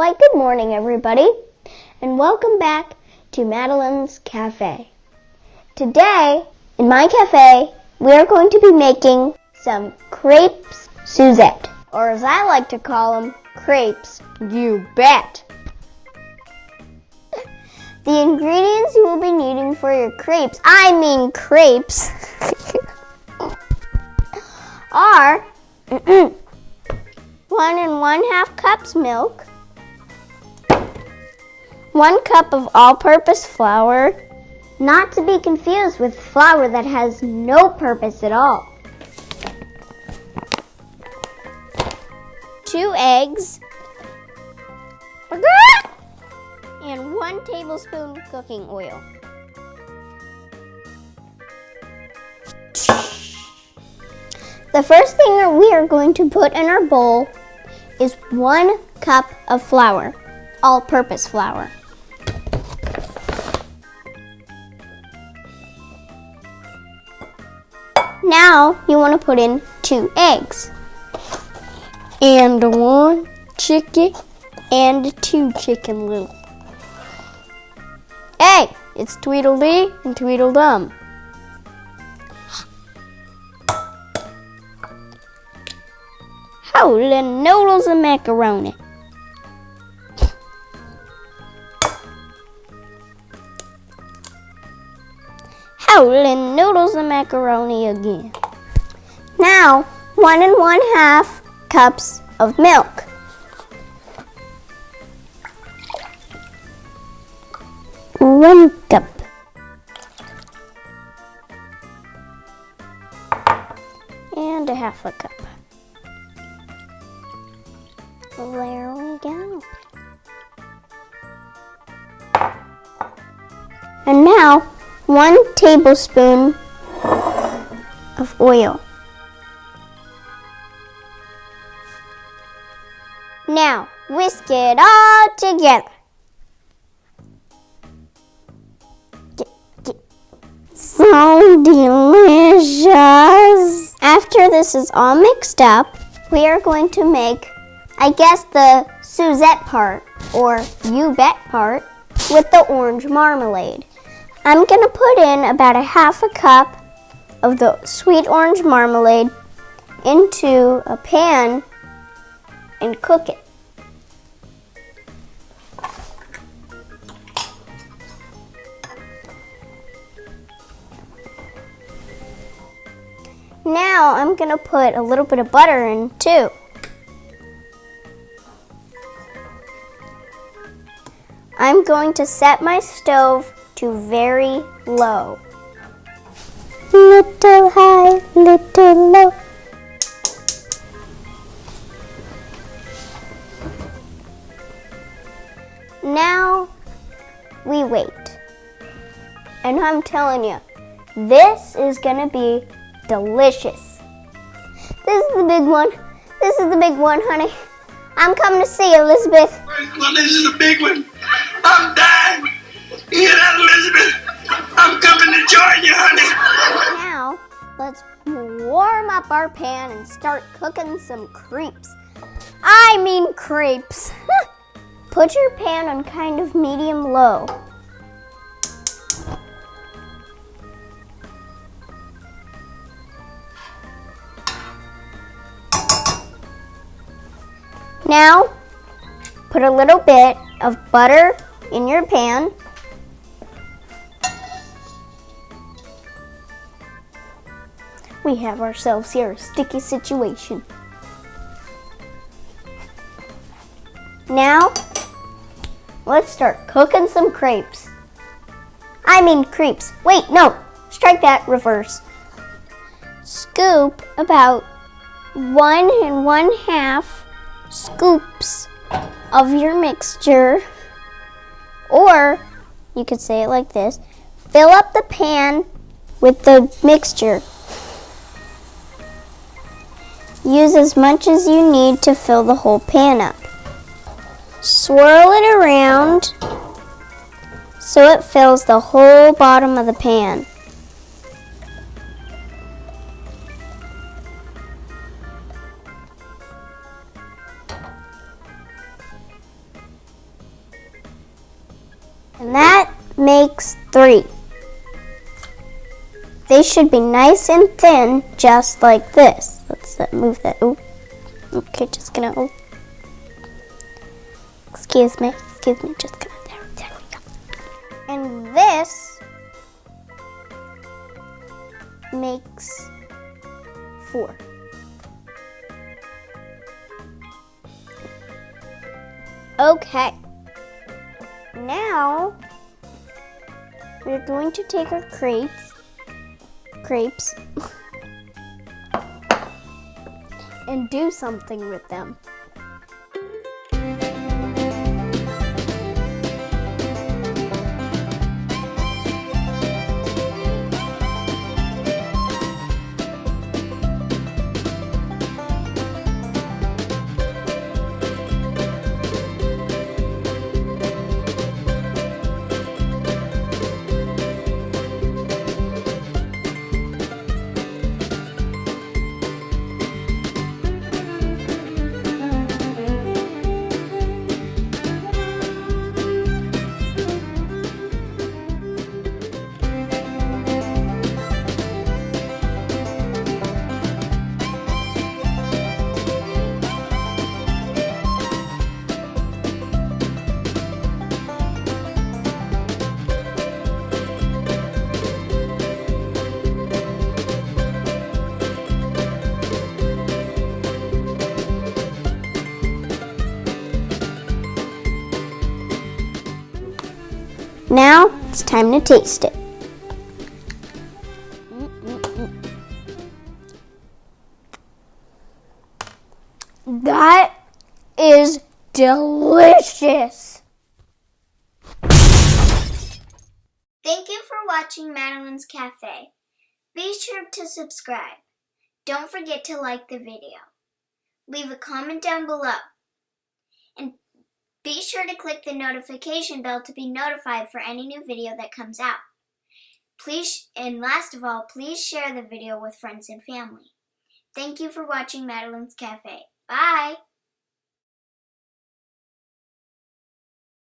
Why, good morning, everybody, and welcome back to Madeline's Cafe. Today, in my cafe, we are going to be making some Crepes Suzette, or as I like to call them, crepes, you bet. The ingredients you will be needing for your crepes, are 1 1/2 cups milk, 1 cup of all-purpose flour, not to be confused with flour that has no purpose at all, 2 eggs, and 1 tablespoon cooking oil. The first thing we are going to put in our bowl is 1 cup of flour, all-purpose flour. Now you want to put in 2 eggs, and 1 chicken, and 2 chicken little. Hey, it's Tweedledee and Tweedledum. Holy noodles and macaroni. Holy noodles and macaroni again. Now, 1 1/2 cups of milk. One cup. And 1/2 cup. There we go. And now, 1 tablespoon of oil. Now, whisk it all together. So delicious! After this is all mixed up, we are going to make, I guess, the Suzette part, or you bet part, with the orange marmalade. I'm going to put in about 1/2 cup of the sweet orange marmalade into a pan and cook it. Now I'm going to put a little bit of butter in too. I'm going to set my stove to very low. Little high, little low. Now we wait. And I'm telling you, this is going to be delicious. This is the big one. This is the big one, honey. I'm coming to see you, Elizabeth. Well, this is the big one. I'm dying. You hear that, Elizabeth? I'm coming to join you, honey. Now, let's warm up our pan and start cooking some crepes. Crepes. Put your pan on kind of medium-low. Now, put a little bit of butter in your pan. We have ourselves here a sticky situation. Now, let's start cooking some crepes. Crepes. Wait, no, strike that, reverse. Scoop about 1 1/2 scoops of your mixture, or you could say it like this: fill up the pan with the mixture. Use as much as you need to fill the whole pan up. Swirl it around so it fills the whole bottom of the pan. And that makes 3. They should be nice and thin, just like this. Let's move that. Oh, okay, just gonna. Oh. Excuse me, just gonna. There we go. And this makes 4. Okay. Now we're going to take our crepes, and do something with them. Now it's time to taste it. That is delicious. Thank you for watching Madeline's Cafe. Be sure to subscribe. Don't forget to like the video. Leave a comment down below. And be sure to click the notification bell to be notified for any new video that comes out. Please, and last of all, please share the video with friends and family. Thank you for watching Madeline's Cafe. Bye!